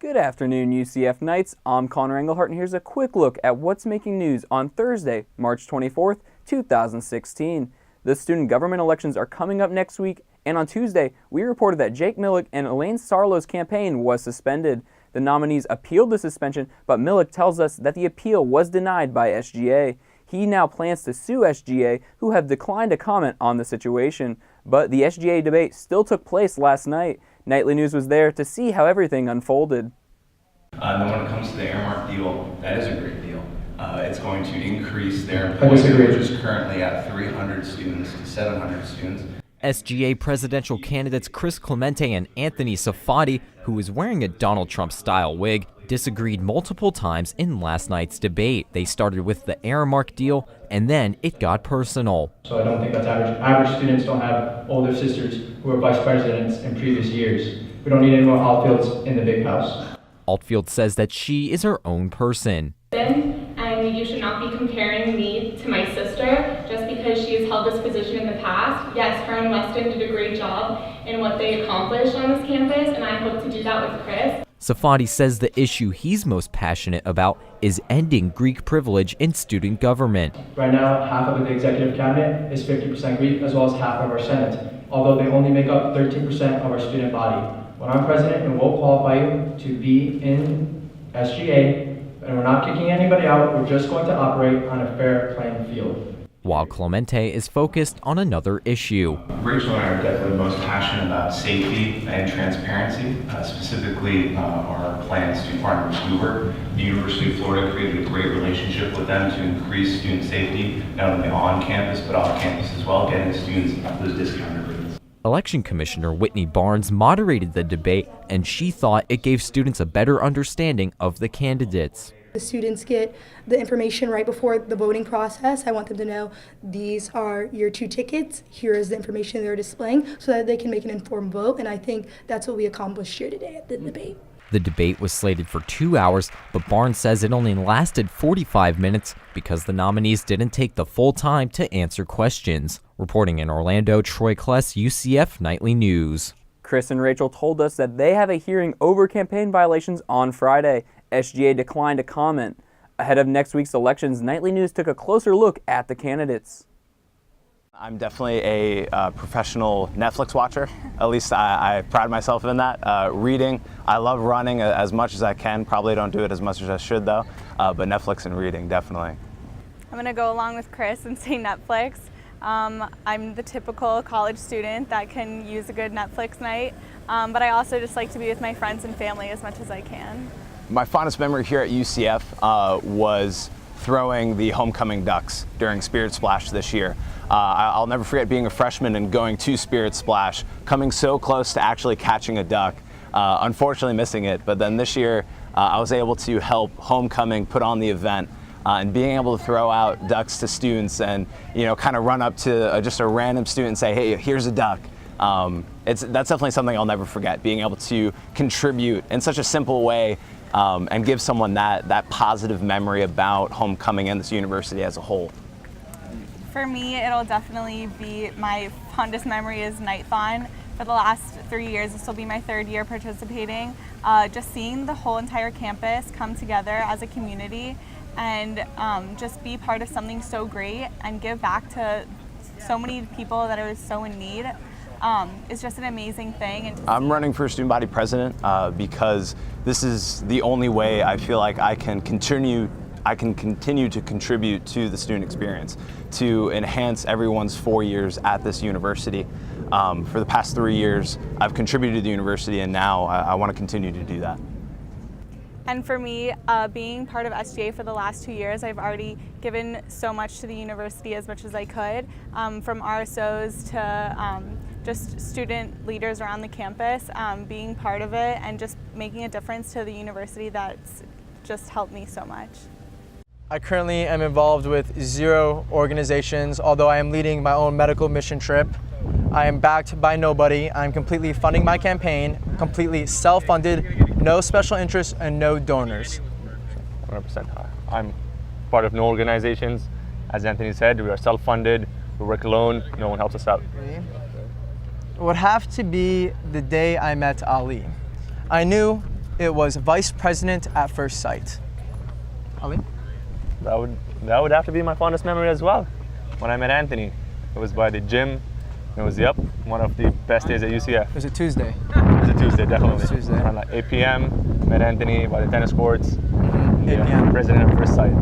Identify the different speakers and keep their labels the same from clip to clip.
Speaker 1: Good afternoon, UCF Knights. I'm Connor Engelhart, and here's a quick look at what's making news on Thursday, March 24th, 2016. The student government elections are coming up next week, and on Tuesday, we reported that Jake Millick and Elaine Sarlo's campaign was suspended. The nominees appealed the suspension, but Millick tells us that the appeal was denied by SGA. He now plans to sue SGA, who have declined to comment on the situation. But the SGA debate still took place last night. Nightly News was there to see how everything unfolded.
Speaker 2: Then when it comes to the Airmark deal, that is a great deal. It's going to increase their employment, which is currently at 300 students to 700 students.
Speaker 3: SGA presidential candidates Chris Clemente and Anthony Safadi, who was wearing a Donald Trump-style wig, disagreed multiple times in last night's debate. They started with the Airmark deal, and then it got personal.
Speaker 4: So I don't think that's average. Average students don't have older sisters who were vice presidents in previous years. We don't need any more Altfields in the big house.
Speaker 3: Altfield says that she is her own person.
Speaker 5: And you should not be comparing me to my sister just because she has held this position in the past. Yes, her and Weston did a great job in what they accomplished on this campus, and I hope to do that with Chris.
Speaker 3: Safadi says the issue he's most passionate about is ending Greek privilege in student government.
Speaker 4: Right now, half of the executive cabinet is 50% Greek, as well as half of our Senate, although they only make up 13% of our student body. When I'm president, and we'll qualify you to be in SGA, and we're not kicking anybody out, we're just going to operate on a fair playing field.
Speaker 3: While Clemente is focused on another issue.
Speaker 2: Rachel and I are definitely most passionate about safety and transparency, specifically our plans to partner with Uber. The University of Florida created a great relationship with them to increase student safety, not only on campus, but off campus as well, getting students those discounted rates.
Speaker 3: Election Commissioner Whitney Barnes moderated the debate, and she thought it gave students a better understanding of the candidates.
Speaker 6: The students get the information right before the voting process. I want them to know these are your 2 tickets, here is the information they're displaying, so that they can make an informed vote, and I think that's what we accomplished here today at the debate.
Speaker 3: The debate was slated for 2 hours, but Barnes says it only lasted 45 minutes because the nominees didn't take the full time to answer questions. Reporting in Orlando, Troy Kless, UCF Nightly News.
Speaker 1: Chris and Rachel told us that they have a hearing over campaign violations on Friday. SGA declined to comment. Ahead of next week's elections, Nightly News took a closer look at the candidates.
Speaker 7: I'm definitely a professional Netflix watcher. At least I pride myself in that. Reading, I love running as much as I can. Probably don't do it as much as I should though, but Netflix and reading, definitely.
Speaker 8: I'm gonna go along with Chris and say Netflix. I'm the typical college student that can use a good Netflix night, but I also just like to be with my friends and family as much as I can.
Speaker 7: My fondest memory here at UCF was throwing the homecoming ducks during Spirit Splash this year. I'll never forget being a freshman and going to Spirit Splash, coming so close to actually catching a duck, unfortunately missing it, but then this year I was able to help homecoming put on the event. And being able to throw out ducks to students and, you know, kind of run up to just a random student and say, hey, here's a duck. That's definitely something I'll never forget, being able to contribute in such a simple way and give someone that positive memory about homecoming and this university as a whole.
Speaker 8: For me, it'll definitely be my fondest memory is Nighthon. For the last 3 years, this will be my 3rd year participating. Just seeing the whole entire campus come together as a community and just be part of something so great and give back to so many people that are so in need is just an amazing thing. And
Speaker 7: I'm running for student body president because this is the only way I feel like I can continue to contribute to the student experience, to enhance everyone's 4 years at this university. For the past 3 years, I've contributed to the university, and now I want to continue to do that.
Speaker 8: And for me, being part of SGA for the last 2 years, I've already given so much to the university as much as I could, from RSOs to just student leaders around the campus, being part of it and just making a difference to the university that's just helped me so much.
Speaker 9: I currently am involved with 0 organizations, although I am leading my own medical mission trip. I am backed by nobody. I'm completely funding my campaign, completely self-funded, no special interests and no donors.
Speaker 10: 100%. I'm part of no organizations. As Anthony said, we are self-funded, we work alone, no one helps us out.
Speaker 9: It would have to be the day I met Ali. I knew It was vice president at first sight. Ali?
Speaker 10: That would have to be my fondest memory as well. When I met Anthony, it was by the gym. It was one of the best days at UCF.
Speaker 9: It was a Tuesday.
Speaker 10: It was a Tuesday, definitely.
Speaker 9: It was Tuesday.
Speaker 10: Around like 8 p.m. Met Anthony by the tennis courts.
Speaker 9: 8 p.m.
Speaker 10: President at first sight.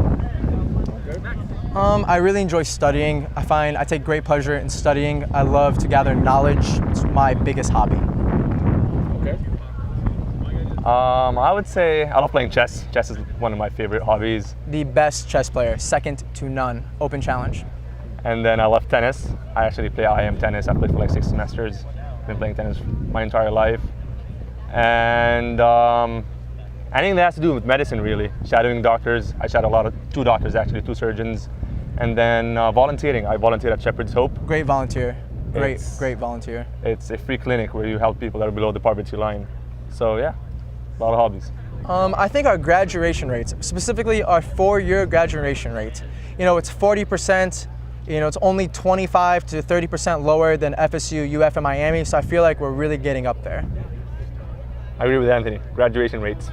Speaker 9: I really enjoy studying. I take great pleasure in studying. I love to gather knowledge. It's my biggest hobby.
Speaker 10: Okay. I would say I love playing chess. Chess is one of my favorite hobbies.
Speaker 9: The best chess player, second to none. Open challenge.
Speaker 10: And then I love tennis. I actually play IM tennis. I played for like 6 semesters. Been playing tennis my entire life. And anything that has to do with medicine, really. Shadowing doctors. I shadow two doctors actually, 2 surgeons. And then volunteering. I volunteered at Shepherd's Hope.
Speaker 9: Great volunteer. Great volunteer.
Speaker 10: It's a free clinic where you help people that are below the poverty line. So yeah, a lot of hobbies.
Speaker 9: I think our graduation rates, specifically our 4-year graduation rate, it's 40%. It's only 25 to 30% lower than FSU, UF, and Miami. So I feel like we're really getting up there.
Speaker 10: I agree with Anthony. Graduation rates.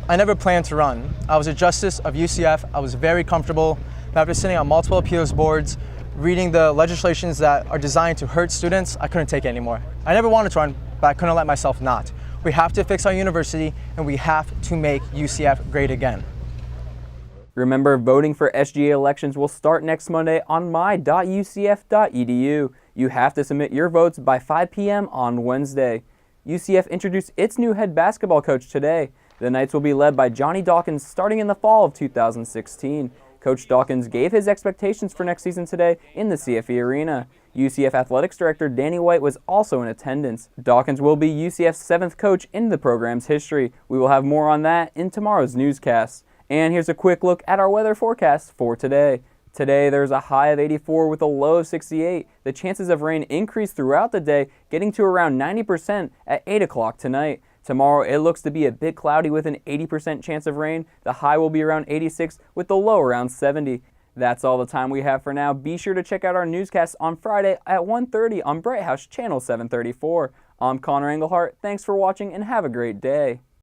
Speaker 9: I never planned to run. I was a justice of UCF. I was very comfortable. After sitting on multiple appeals boards, reading the legislations that are designed to hurt students, I couldn't take it anymore. I never wanted to run, but I couldn't let myself not. We have to fix our university, and we have to make UCF great again.
Speaker 1: Remember, voting for SGA elections will start next Monday on my.ucf.edu. You have to submit your votes by 5 p.m. on Wednesday. UCF introduced its new head basketball coach today. The Knights will be led by Johnny Dawkins starting in the fall of 2016. Coach Dawkins gave his expectations for next season today in the CFE Arena. UCF Athletics Director Danny White was also in attendance. Dawkins will be UCF's 7th coach in the program's history. We will have more on that in tomorrow's newscast. And here's a quick look at our weather forecast for today. Today, there's a high of 84 with a low of 68. The chances of rain increase throughout the day, getting to around 90% at 8 o'clock tonight. Tomorrow, it looks to be a bit cloudy with an 80% chance of rain. The high will be around 86 with the low around 70. That's all the time we have for now. Be sure to check out our newscast on Friday at 1:30 on Bright House Channel 734. I'm Connor Englehart. Thanks for watching and have a great day.